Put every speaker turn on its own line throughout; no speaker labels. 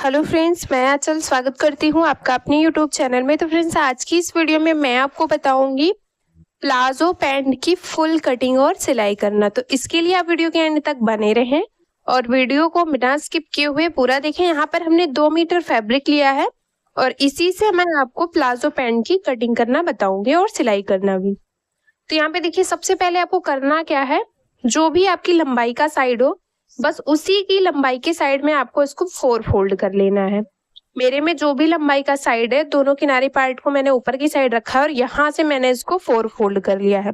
Hello friends, मैं आंचल स्वागत करती हूँ आपका अपने यूट्यूब चैनल में। तो फ्रेंड्स, आज की इस वीडियो में मैं आपको बताऊंगी प्लाजो पैंट की फुल कटिंग और सिलाई करना। तो इसके लिए आप वीडियो के एंड तक बने रहें और वीडियो को बिना स्किप किए हुए पूरा देखें। यहाँ पर हमने 2 मीटर फैब्रिक लिया है और इसी से मैं आपको प्लाजो पैंट की कटिंग करना बताऊंगी और सिलाई करना भी। तो यहाँ पे देखिए, सबसे पहले आपको करना क्या है, जो भी आपकी लंबाई का साइड हो बस उसी की लंबाई के साइड में आपको इसको 4 फोल्ड कर लेना है। मेरे में जो भी लंबाई का साइड है, दोनों किनारे पार्ट को मैंने ऊपर की साइड रखा है और यहाँ से मैंने इसको 4 फोल्ड कर लिया है।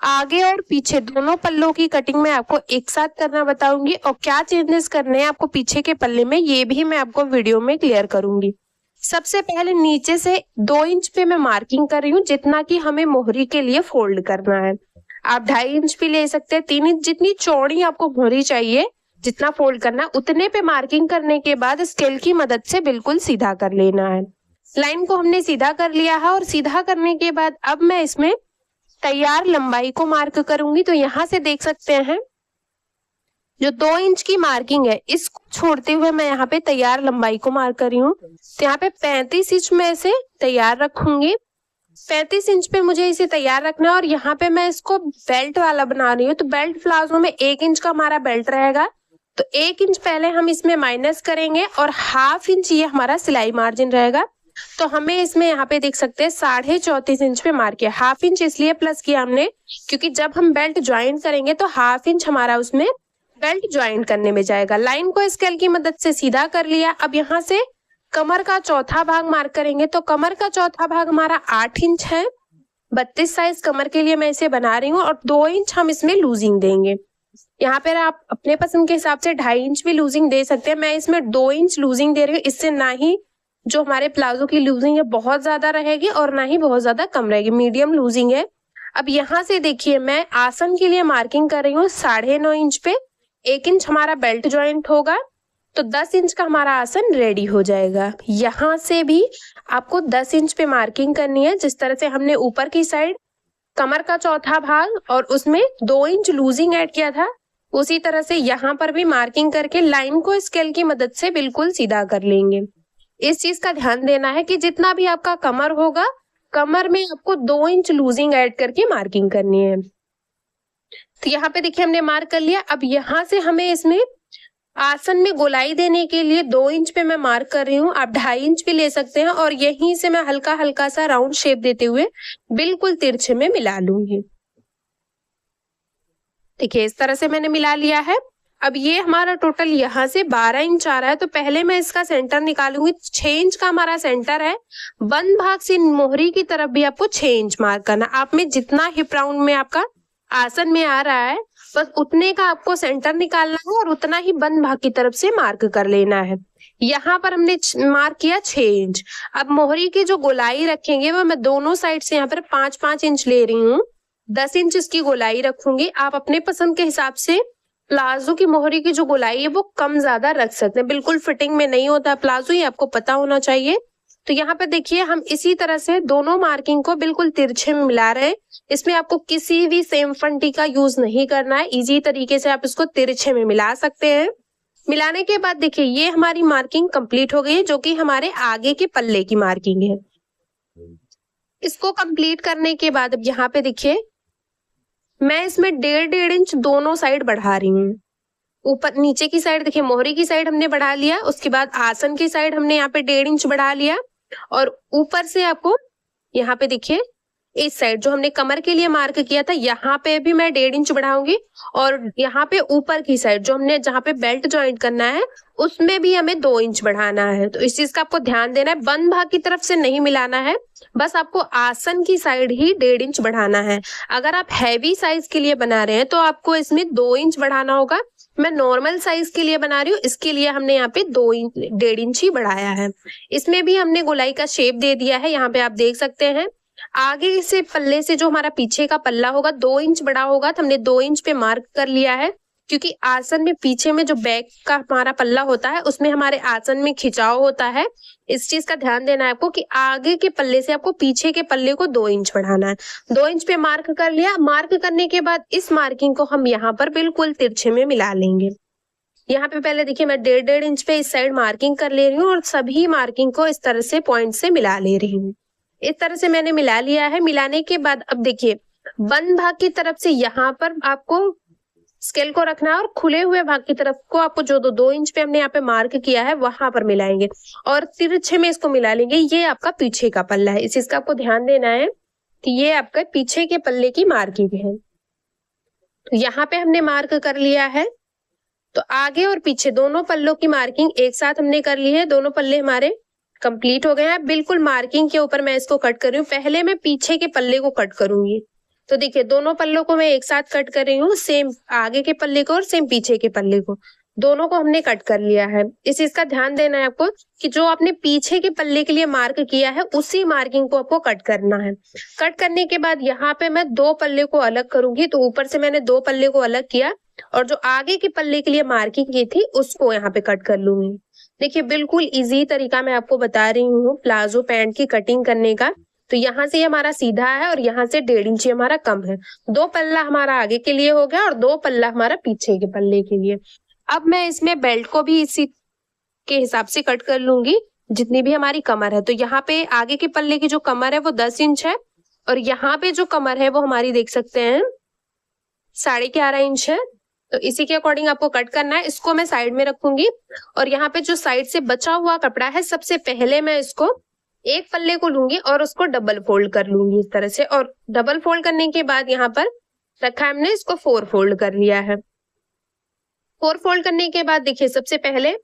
आगे और पीछे दोनों पल्लों की कटिंग मैं आपको एक साथ करना बताऊंगी और क्या चेंजेस करने हैं आपको पीछे के पल्ले में, ये भी मैं आपको वीडियो में क्लियर करूंगी। सबसे पहले नीचे से 2 इंच पे मैं मार्किंग कर रही हूँ, जितना कि हमें मोहरी के लिए फोल्ड करना है। आप 2.5 इंच भी ले सकते हैं, 3 इंच, जितनी चौड़ी आपको मोहरी चाहिए, जितना फोल्ड करना उतने पे मार्किंग करने के बाद स्केल की मदद से बिल्कुल सीधा कर लेना है। लाइन को हमने सीधा कर लिया है और सीधा करने के बाद अब मैं इसमें तैयार लंबाई को मार्क करूंगी। तो यहाँ से देख सकते हैं जो 2 इंच की मार्किंग है, इसको छोड़ते हुए मैं यहाँ पे तैयार लंबाई को मार्क कर रही हूँ। तो यहाँ पे 35 इंच में इसे तैयार रखूंगी। 35 इंच पे मुझे इसे तैयार रखना है और यहाँ पे मैं इसको बेल्ट वाला बना रही हूँ। तो बेल्ट प्लाजो में 1 इंच का हमारा बेल्ट रहेगा, तो 1 इंच पहले हम इसमें माइनस करेंगे और 1/2 इंच ये हमारा सिलाई मार्जिन रहेगा। तो हमें इसमें यहाँ पे देख सकते हैं 34.5 इंच पे मार्क किया। 1/2 इंच इसलिए प्लस किया हमने क्योंकि जब हम बेल्ट ज्वाइन करेंगे तो 1/2 इंच हमारा उसमें बेल्ट ज्वाइन करने में जाएगा। लाइन को स्केल की मदद से सीधा कर लिया। अब यहाँ से कमर का चौथा भाग मार्क करेंगे। तो कमर का चौथा भाग हमारा 8 इंच है। 32 साइज कमर के लिए मैं इसे बना रही हूँ और 2 इंच हम इसमें लूजिंग देंगे। यहाँ पर आप अपने पसंद के हिसाब से 2.5 इंच भी लूजिंग दे सकते हैं। मैं इसमें 2 इंच लूजिंग दे रही हूँ। इससे ना ही जो हमारे प्लाजो की लूजिंग है बहुत ज्यादा रहेगी और ना ही बहुत ज्यादा कम रहेगी, मीडियम लूजिंग है। अब यहाँ से देखिए, मैं आसन के लिए मार्किंग कर रही हूँ 9.5 इंच पे। 1 इंच हमारा बेल्ट ज्वाइंट होगा तो 10 इंच का हमारा आसन रेडी हो जाएगा। यहाँ से भी आपको 10 इंच पे मार्किंग करनी है। जिस तरह से हमने ऊपर की साइड कमर का चौथा भाग और उसमें 2 इंच लूजिंग ऐड किया था, उसी तरह से यहाँ पर भी मार्किंग करके लाइन को स्केल की मदद से बिल्कुल सीधा कर लेंगे। इस चीज का ध्यान देना है कि जितना भी आपका कमर होगा, कमर में आपको 2 इंच लूजिंग ऐड करके मार्किंग करनी है। तो यहाँ पे देखिए हमने मार्क कर लिया। अब यहाँ से हमें इसमें आसन में गोलाई देने के लिए 2 इंच पे मैं मार्क कर रही हूँ। आप 2.5 इंच भी ले सकते हैं और यहीं से मैं हल्का हल्का सा राउंड शेप देते हुए बिल्कुल तिरछे में मिला लूंगी। देखिए इस तरह से मैंने मिला लिया है। अब ये हमारा टोटल यहाँ से 12 इंच आ रहा है। तो पहले मैं इसका सेंटर निकालूंगी। 6 इंच का हमारा सेंटर है। बंद भाग से मोहरी की तरफ भी आपको 6 इंच मार्क करना। आप में जितना हिप राउंड में आपका आसन में आ रहा है, बस उतने का आपको सेंटर निकालना है और उतना ही बंद भाग की तरफ से मार्क कर लेना है। यहाँ पर हमने मार्क किया 6 इंच। अब मोहरी की जो गोलाई रखेंगे वो मैं दोनों साइड से यहाँ पर 5-5 इंच ले रही हूँ। 10 इंच इसकी गोलाई रखूंगी। आप अपने पसंद के हिसाब से प्लाजो की मोहरी की जो गोलाई है वो कम ज्यादा रख सकते हैं। बिल्कुल फिटिंग में नहीं होता प्लाजो, ये आपको पता होना चाहिए। तो यहाँ पे देखिए हम इसी तरह से दोनों मार्किंग को बिल्कुल तिरछे में मिला रहे हैं। इसमें आपको किसी भी सेम फंटी का यूज नहीं करना है। इजी तरीके से आप इसको तिरछे में मिला सकते हैं। मिलाने के बाद देखिए ये हमारी मार्किंग कंप्लीट हो गई है, जो कि हमारे आगे के पल्ले की मार्किंग है। इसको कंप्लीट करने के बाद अब यहाँ पे देखिए मैं इसमें 1.5 इंच दोनों साइड बढ़ा रही हूँ। ऊपर नीचे की साइड देखिए मोहरी की साइड हमने बढ़ा लिया, उसके बाद आसन की साइड हमने यहाँ पे 1.5 इंच बढ़ा लिया और ऊपर से आपको यहाँ पे देखिए इस साइड जो हमने कमर के लिए मार्क किया था, यहाँ पे भी मैं 1.5 इंच बढ़ाऊंगी और यहाँ पे ऊपर की साइड जो हमने जहाँ पे बेल्ट ज्वाइंट करना है उसमें भी हमें 2 इंच बढ़ाना है। तो इस चीज का आपको ध्यान देना है। बंद भाग की तरफ से नहीं मिलाना है, बस आपको आसन की साइड ही 1.5 इंच बढ़ाना है। अगर आप हैवी साइज के लिए बना रहे हैं तो आपको इसमें 2 इंच बढ़ाना होगा। मैं नॉर्मल साइज के लिए बना रही हूँ, इसके लिए हमने यहाँ पे 1.5 इंच ही बढ़ाया है। इसमें भी हमने गोलाई का शेप दे दिया है। यहाँ पे आप देख सकते हैं आगे से पल्ले से जो हमारा पीछे का पल्ला होगा 2 इंच बड़ा होगा, तो हमने 2 इंच पे मार्क कर लिया है। क्योंकि आसन में पीछे में जो बैक का हमारा पल्ला होता है उसमें हमारे आसन में खिंचाव होता है। इस चीज का ध्यान देना है आपको कि आगे के पल्ले से आपको पीछे के पल्ले को 2 इंच बढ़ाना है। 2 इंच पे मार्क कर लिया। मार्क करने के बाद इस मार्किंग को हम यहाँ पर बिल्कुल तिरछे में मिला लेंगे। यहाँ पे पहले देखिए मैं 1.5 इंच पे इस साइड मार्किंग कर ले रही हूँ और सभी मार्किंग को इस तरह से पॉइंट से मिला ले रही हूँ। इस तरह से मैंने मिला लिया है। मिलाने के बाद अब देखिए बंद भाग की तरफ से यहाँ पर आपको स्केल को रखना है और खुले हुए भाग की तरफ को आपको जो 2 इंच पे हमने यहाँ पे मार्क किया है वहां पर मिलाएंगे और तिरछे में इसको मिला लेंगे। ये आपका पीछे का पल्ला है, इस चीज का आपको ध्यान देना है कि ये आपका पीछे के पल्ले की मार्किंग है। तो यहाँ पे हमने मार्क कर लिया है। तो आगे और पीछे दोनों पल्लों की मार्किंग एक साथ हमने कर ली है। दोनों पल्ले हमारे कंप्लीट हो गए हैं। बिल्कुल मार्किंग के ऊपर मैं इसको कट कर रही हूँ। पहले मैं पीछे के पल्ले को कट करूंगी। तो देखिए दोनों पल्लों को मैं एक साथ कट कर रही हूँ, सेम आगे के पल्ले को और सेम पीछे के पल्ले को, दोनों को हमने कट कर लिया है। इस चीज का ध्यान देना है आपको कि जो आपने पीछे के पल्ले के लिए मार्क किया है उसी मार्किंग को आपको कट करना है। कट करने के बाद यहाँ पे मैं 2 पल्ले को अलग करूंगी। तो ऊपर से मैंने 2 पल्ले को अलग किया और जो आगे के पल्ले के लिए मार्किंग की थी उसको यहाँ पे कट कर लूंगी। देखिए बिल्कुल इजी तरीका मैं आपको बता रही हूँ प्लाजो पैंट की कटिंग करने का। तो यहाँ से हमारा सीधा है और यहाँ से 1.5 इंच हमारा कम है। 2 पल्ला हमारा आगे के लिए हो गया और 2 पल्ला हमारा पीछे के पल्ले के लिए। अब मैं इसमें बेल्ट को भी इसी के हिसाब से कट कर लूंगी जितनी भी हमारी कमर है। तो यहाँ पे आगे के पल्ले की जो कमर है वो 10 इंच है और यहाँ पे जो कमर है वो हमारी देख सकते हैं 11.5 इंच है। तो इसी के अकॉर्डिंग आपको कट करना है। इसको मैं साइड में रखूंगी और यहाँ पे जो साइड से बचा हुआ कपड़ा है सबसे पहले मैं इसको एक पल्ले को लूंगी और उसको डबल फोल्ड कर लूंगी इस तरह से। और डबल फोल्ड करने के बाद यहाँ पर रखा है हमने, इसको 4 फोल्ड कर लिया है। 4 फोल्ड करने के बाद देखिए सबसे पहले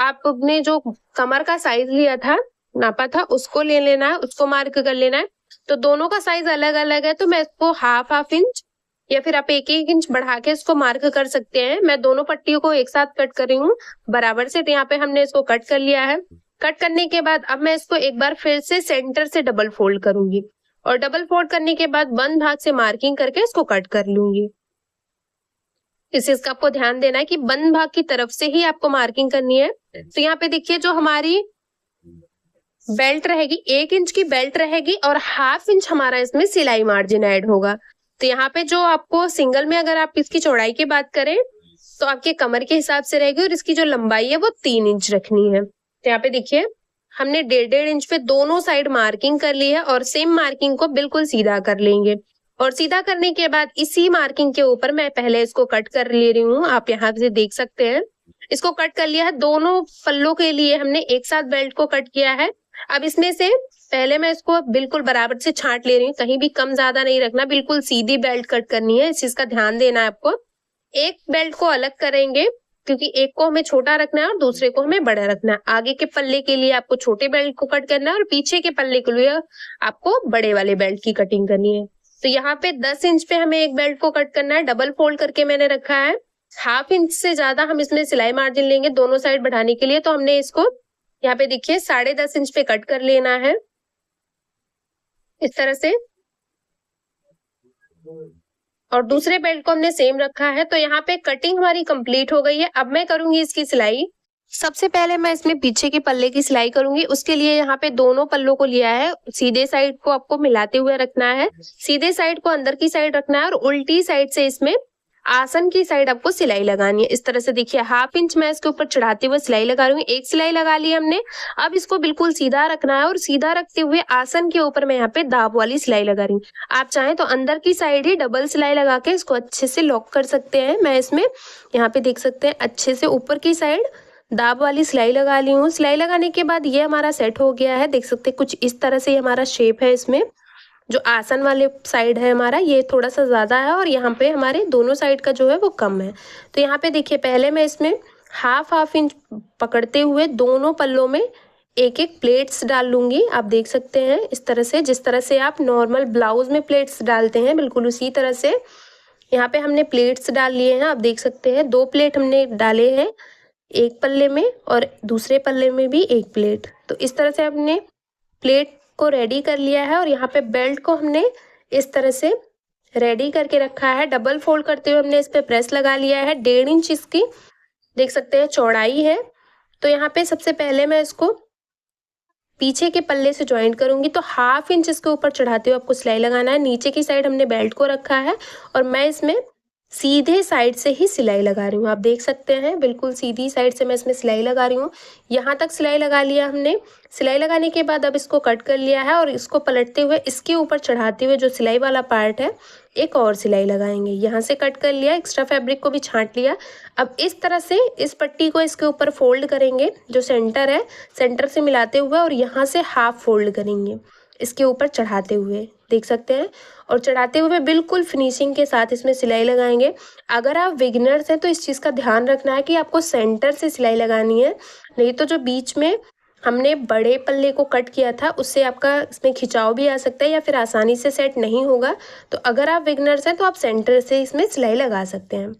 आपने जो कमर का साइज लिया था, नापा था, उसको ले लेना है, उसको मार्क कर लेना है। तो दोनों का साइज अलग अलग है तो मैं इसको हाफ इंच या फिर आप 1 इंच बढ़ा के इसको मार्क कर सकते हैं। मैं दोनों पट्टियों को एक साथ कट कर रही हूँ बराबर से। तो यहाँ पे हमने इसको कट कर लिया है। कट करने के बाद अब मैं इसको एक बार फिर से सेंटर से डबल फोल्ड करूंगी और डबल फोल्ड करने के बाद बंद भाग से मार्किंग करके इसको कट कर लूंगी। इस चीज का आपको ध्यान देना है कि बंद भाग की तरफ से ही आपको मार्किंग करनी है। तो यहाँ पे देखिए जो हमारी बेल्ट रहेगी 1 इंच की बेल्ट रहेगी और हाफ इंच हमारा इसमें सिलाई मार्जिन ऐड होगा। तो यहाँ पे जो आपको सिंगल में अगर आप इसकी चौड़ाई की बात करें तो आपके कमर के हिसाब से रहेगी और इसकी जो लंबाई है वो 3 इंच रखनी है। तो यहाँ पे देखिए हमने 1.5 इंच पे दोनों साइड मार्किंग कर ली है और सेम मार्किंग को बिल्कुल सीधा कर लेंगे। और सीधा करने के बाद इसी मार्किंग के ऊपर मैं पहले इसको कट कर ले रही हूँ। आप यहाँ से देख सकते हैं इसको कट कर लिया है। दोनों पल्लों के लिए हमने एक साथ बेल्ट को कट किया है। अब इसमें से पहले मैं इसको बिल्कुल बराबर से छांट ले रही हूँ, कहीं भी कम ज्यादा नहीं रखना, बिल्कुल सीधी बेल्ट कट करनी है। इस चीज का ध्यान देना है आपको। एक बेल्ट को अलग करेंगे क्योंकि एक को हमें छोटा रखना है और दूसरे को हमें बड़ा रखना है। आगे के पल्ले के लिए आपको छोटे बेल्ट को कट करना है और पीछे के पल्ले के लिए आपको बड़े वाले बेल्ट की कटिंग करनी है। तो यहाँ पे 10 इंच पे हमें एक बेल्ट को कट करना है। डबल फोल्ड करके मैंने रखा है। हाफ इंच से ज्यादा हम इसमें सिलाई मार्जिन लेंगे दोनों साइड बढ़ाने के लिए। तो हमने इसको यहाँ पे देखिए 10.5 इंच पे कट कर लेना है इस तरह से। और दूसरे बेल्ट को हमने सेम रखा है। तो यहाँ पे कटिंग हमारी कंप्लीट हो गई है। अब मैं करूंगी इसकी सिलाई। सबसे पहले मैं इसमें पीछे के पल्ले की सिलाई करूंगी। उसके लिए यहाँ पे दोनों पल्लों को लिया है, सीधे साइड को आपको मिलाते हुए रखना है, सीधे साइड को अंदर की साइड रखना है और उल्टी साइड से इसमें आसन की साइड आपको सिलाई लगानी है। इस तरह से देखिए हाफ इंच मैं इसके ऊपर चढ़ाते हुए सिलाई लगा रही हूँ। एक सिलाई लगा ली हमने। अब इसको बिल्कुल सीधा रखना है और सीधा रखते हुए आसन के ऊपर मैं यहाँ पे दाब वाली सिलाई लगा रही हूँ। आप चाहें तो अंदर की साइड ही डबल सिलाई लगा के इसको अच्छे से लॉक कर सकते हैं। मैं इसमें यहाँ पे देख सकते हैं अच्छे से ऊपर की साइड दाब वाली सिलाई लगा ली हूँ। सिलाई लगाने के बाद ये हमारा सेट हो गया है। देख सकते हैं कुछ इस तरह से हमारा शेप है। इसमें जो आसन वाले साइड है हमारा ये थोड़ा सा ज़्यादा है और यहाँ पे हमारे दोनों साइड का जो है वो कम है। तो यहाँ पे देखिए पहले मैं इसमें हाफ इंच पकड़ते हुए दोनों पल्लों में एक एक प्लेट्स डाल लूँगी। आप देख सकते हैं इस तरह से, जिस तरह से आप नॉर्मल ब्लाउज में प्लेट्स डालते हैं बिल्कुल उसी तरह से यहाँ पे हमने प्लेट्स डाल लिए हैं। आप देख सकते हैं 2 प्लेट हमने डाले हैं, एक पल्ले में और दूसरे पल्ले में भी एक प्लेट। तो इस तरह से हमने प्लेट को रेडी कर लिया है और यहाँ पे बेल्ट को हमने इस तरह से रेडी करके रखा है। डबल फोल्ड करते हुए हमने इस पे प्रेस लगा लिया है। 1.5 इंच इसकी देख सकते हैं चौड़ाई है। तो यहाँ पे सबसे पहले मैं इसको पीछे के पल्ले से ज्वाइंट करूंगी। तो हाफ इंच इसके ऊपर चढ़ाते हुए आपको सिलाई लगाना है। नीचे की साइड हमने बेल्ट को रखा है और मैं इसमें सीधे साइड से ही सिलाई लगा रही हूँ। आप देख सकते हैं बिल्कुल सीधी साइड से मैं इसमें सिलाई लगा रही हूँ। यहाँ तक सिलाई लगा लिया हमने। सिलाई लगाने के बाद अब इसको कट कर लिया है और इसको पलटते हुए इसके ऊपर चढ़ाते हुए जो सिलाई वाला पार्ट है एक और सिलाई लगाएंगे। यहाँ से कट कर लिया, एक्स्ट्रा फैब्रिक को भी छांट लिया। अब इस तरह से इस पट्टी को इसके ऊपर फोल्ड करेंगे, जो सेंटर है सेंटर से मिलाते हुए, और यहाँ से हाफ फोल्ड करेंगे इसके ऊपर चढ़ाते हुए, देख सकते हैं। और चढ़ाते हुए बिल्कुल फिनिशिंग के साथ इसमें सिलाई लगाएंगे। अगर आप बिगिनर्स हैं तो इस चीज़ का ध्यान रखना है कि आपको सेंटर से सिलाई लगानी है, नहीं तो जो बीच में हमने बड़े पल्ले को कट किया था उससे आपका इसमें खिंचाव भी आ सकता है या फिर आसानी से सेट नहीं होगा। तो अगर आप बिगिनर्स हैं तो आप सेंटर से इसमें सिलाई लगा सकते हैं।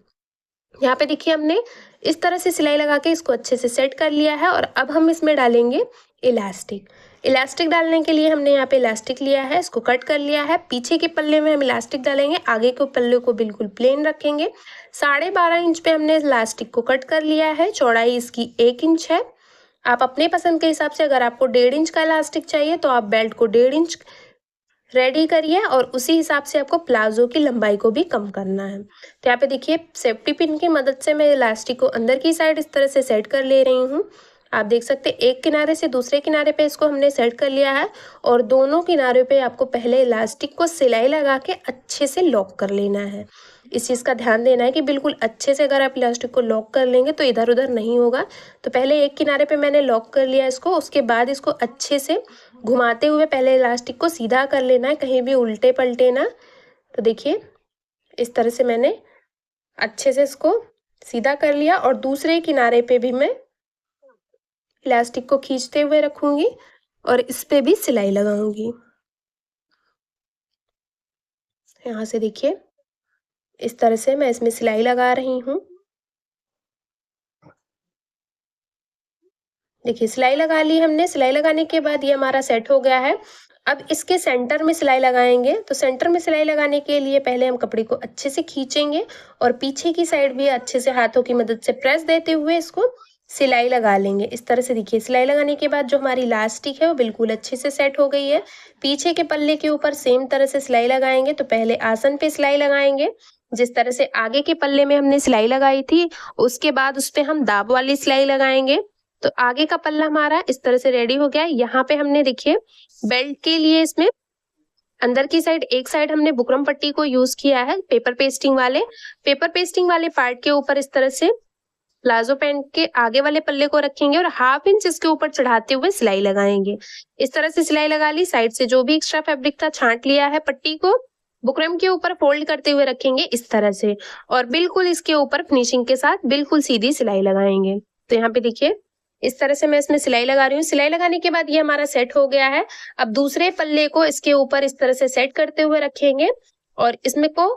यहाँ पे देखिए हमने इस तरह से सिलाई लगा के इसको अच्छे से सेट कर लिया है। और अब हम इसमें डालेंगे इलास्टिक। इलास्टिक डालने के लिए हमने यहाँ पे इलास्टिक लिया है, इसको कट कर लिया है। पीछे के पल्ले में हम इलास्टिक डालेंगे, आगे के पल्ले को बिल्कुल प्लेन रखेंगे। 12.5 इंच पे हमने इलास्टिक को कट कर लिया है। चौड़ाई इसकी 1 इंच है। आप अपने पसंद के हिसाब से, अगर आपको 1.5 इंच का इलास्टिक चाहिए तो आप बेल्ट को 1.5 इंच रेडी करिए और उसी हिसाब से आपको प्लाजो की लंबाई को भी कम करना है। तो यहाँ पे देखिए सेफ्टी पिन की मदद से मैं इलास्टिक को अंदर की साइड इस तरह से सेट कर ले रही हूँ। आप देख सकते हैं एक किनारे से दूसरे किनारे पे इसको हमने सेट कर लिया है और दोनों किनारे पे आपको पहले इलास्टिक को सिलाई लगा के अच्छे से लॉक कर लेना है। इस चीज़ का ध्यान देना है कि बिल्कुल अच्छे से अगर आप इलास्टिक को लॉक कर लेंगे तो इधर उधर नहीं होगा। तो पहले एक किनारे पे मैंने लॉक कर लिया इसको, उसके बाद इसको अच्छे से घुमाते हुए पहले इलास्टिक को सीधा कर लेना है, कहीं भी उल्टे पलटे ना। तो देखिए इस तरह से मैंने अच्छे से इसको सीधा कर लिया और दूसरे किनारे पे भी मैं इलास्टिक को खींचते हुए रखूंगी और इस पे भी सिलाई लगाऊंगी। यहाँ से देखिए इस तरह से मैं इसमें सिलाई लगा रही हूँ। देखिए सिलाई लगा ली हमने। सिलाई लगाने के बाद ये हमारा सेट हो गया है। अब इसके सेंटर में सिलाई लगाएंगे। तो सेंटर में सिलाई लगाने के लिए पहले हम कपड़े को अच्छे से खींचेंगे और पीछे की साइड भी अच्छे से हाथों की मदद से प्रेस देते हुए इसको सिलाई लगा लेंगे। इस तरह से देखिए सिलाई लगाने के बाद जो हमारी इलास्टिक है वो बिल्कुल अच्छे से सेट हो गई है। पीछे के पल्ले के ऊपर सेम तरह से सिलाई लगाएंगे। तो पहले आसन पे सिलाई लगाएंगे, जिस तरह से आगे के पल्ले में हमने सिलाई लगाई थी, उसके बाद उस पे हम दाब वाली सिलाई लगाएंगे। तो आगे का पल्ला हमारा इस तरह से रेडी हो गया है। यहाँ पे हमने देखिए बेल्ट के लिए इसमें अंदर की साइड एक साइड हमने बुकरम पट्टी को यूज किया है पेपर पेस्टिंग वाले पार्ट के ऊपर इस तरह से प्लाजो पैंट के आगे वाले पल्ले को रखेंगे और 1/2 इंच इसके ऊपर चढ़ाते हुए सिलाई लगाएंगे। इस तरह से सिलाई लगा ली। साइड से जो भी एक्स्ट्रा फैब्रिक था छांट लिया है। पट्टी को बुकरम के ऊपर फोल्ड करते हुए रखेंगे इस तरह से और बिल्कुल इसके ऊपर फिनिशिंग के साथ बिल्कुल सीधी सिलाई लगाएंगे। तो यहाँ पे देखिए इस तरह से मैं इसमें सिलाई लगा रही हूँ। सिलाई लगाने के बाद ये हमारा सेट हो गया है। अब दूसरे पल्ले को इसके ऊपर इस तरह से सेट करते हुए रखेंगे और इसमें को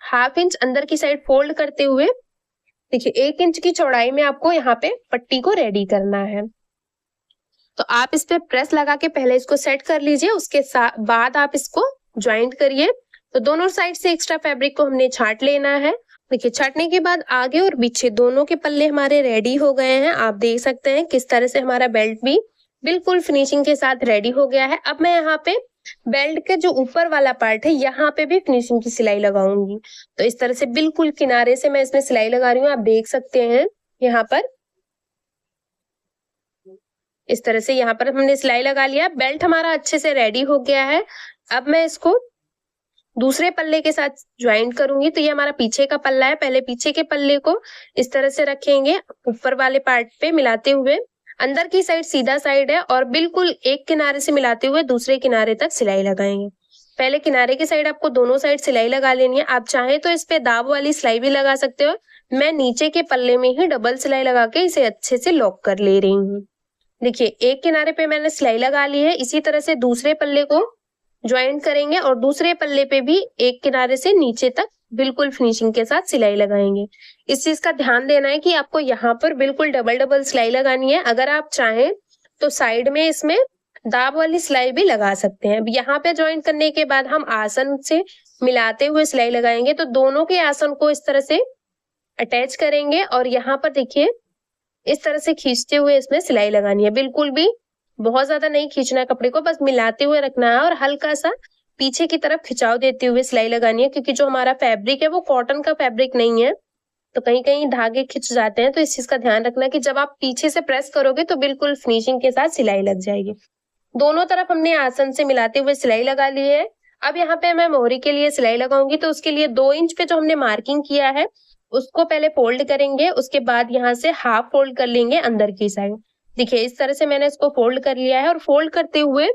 1/2 इंच अंदर की साइड फोल्ड करते हुए देखिए 1 इंच की चौड़ाई में आपको यहाँ पे पट्टी को रेडी करना है। तो आप इस पे प्रेस लगा के पहले इसको सेट कर लीजिए, उसके बाद आप इसको ज्वाइंट करिए। तो दोनों साइड से एक्स्ट्रा फैब्रिक को हमने छांट लेना है। देखिए छांटने के बाद आगे और पीछे दोनों के पल्ले हमारे रेडी हो गए हैं। आप देख सकते हैं किस तरह से हमारा बेल्ट भी बिल्कुल फिनिशिंग के साथ रेडी हो गया है। अब मैं यहाँ पे बेल्ट के जो ऊपर वाला पार्ट है यहाँ पे भी फिनिशिंग की सिलाई लगाऊंगी। तो इस तरह से बिल्कुल किनारे से मैं इसमें सिलाई लगा रही हूँ। आप देख सकते हैं यहाँ पर इस तरह से यहाँ पर हमने सिलाई लगा लिया। बेल्ट हमारा अच्छे से रेडी हो गया है। अब मैं इसको दूसरे पल्ले के साथ ज्वाइंट करूंगी। तो ये हमारा पीछे का पल्ला है। पहले पीछे के पल्ले को इस तरह से रखेंगे, ऊपर वाले पार्ट पे मिलाते हुए। अंदर की साइड सीधा साइड है और बिल्कुल एक किनारे से मिलाते हुए दूसरे किनारे तक सिलाई लगाएंगे। पहले किनारे की साइड आपको दोनों साइड सिलाई लगा लेनी है। आप चाहें तो इस पे दाब वाली सिलाई भी लगा सकते हो। मैं नीचे के पल्ले में ही डबल सिलाई लगा के इसे अच्छे से लॉक कर ले रही हूँ। देखिए एक किनारे पे मैंने सिलाई लगा ली है। इसी तरह से दूसरे पल्ले को ज्वाइंट करेंगे और दूसरे पल्ले पे भी एक किनारे से नीचे तक बिल्कुल फिनिशिंग के साथ सिलाई लगाएंगे। इस चीज का ध्यान देना है कि आपको यहाँ पर बिल्कुल डबल सिलाई लगानी है। अगर आप चाहें तो साइड में इसमें दाब वाली सिलाई भी लगा सकते हैं। अब यहाँ पे ज्वाइंट करने के बाद हम आसन से मिलाते हुए सिलाई लगाएंगे। तो दोनों के आसन को इस तरह से अटैच करेंगे और यहाँ पर देखिए इस तरह से खींचते हुए इसमें सिलाई लगानी है। बिल्कुल भी बहुत ज्यादा नहीं खींचना है कपड़े को, बस मिलाते हुए रखना है और हल्का सा पीछे की तरफ खिंचाव देते हुए सिलाई लगानी है, क्योंकि जो हमारा फैब्रिक है वो कॉटन का फैब्रिक नहीं है, तो कहीं कहीं धागे खिंच जाते हैं। तो इस चीज का ध्यान रखना कि जब आप पीछे से प्रेस करोगे तो बिल्कुल फिनिशिंग के साथ सिलाई लग जाएगी। दोनों तरफ हमने आसन से मिलाते हुए सिलाई लगा ली है। अब यहाँ पे मैं मोहरी के लिए सिलाई लगाऊंगी, तो उसके लिए 2 इंच पे जो हमने मार्किंग किया है उसको पहले फोल्ड करेंगे, उसके बाद यहाँ से हाफ फोल्ड कर लेंगे अंदर की साइड। देखिए इस तरह से मैंने इसको फोल्ड कर लिया है, और फोल्ड करते हुए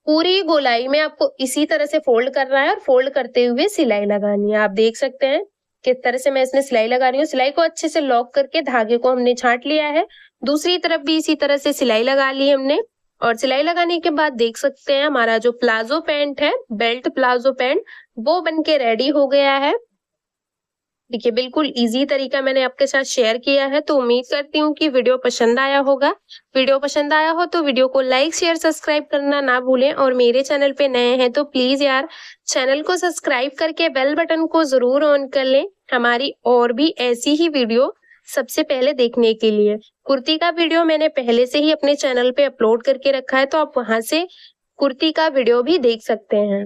पूरी गोलाई में आपको इसी तरह से फोल्ड करना है और फोल्ड करते हुए सिलाई लगानी है। आप देख सकते हैं किस तरह से मैं इसमें सिलाई लगा रही हूँ। सिलाई को अच्छे से लॉक करके धागे को हमने छांट लिया है। दूसरी तरफ भी इसी तरह से सिलाई लगा ली हमने, और सिलाई लगाने के बाद देख सकते हैं हमारा जो प्लाजो पैंट है, बेल्ट प्लाजो पैंट, वो बनके रेडी हो गया है। देखिए बिल्कुल इजी तरीका मैंने आपके साथ शेयर किया है, तो उम्मीद करती हूँ कि वीडियो पसंद आया होगा। वीडियो पसंद आया हो तो वीडियो को लाइक शेयर सब्सक्राइब करना ना भूलें, और मेरे चैनल पे नए हैं तो प्लीज यार चैनल को सब्सक्राइब करके बेल बटन को जरूर ऑन कर लें, हमारी और भी ऐसी ही वीडियो सबसे पहले देखने के लिए। कुर्ती का वीडियो मैंने पहले से ही अपने चैनल पे अपलोड करके रखा है, तो आप वहां से कुर्ती का वीडियो भी देख सकते हैं।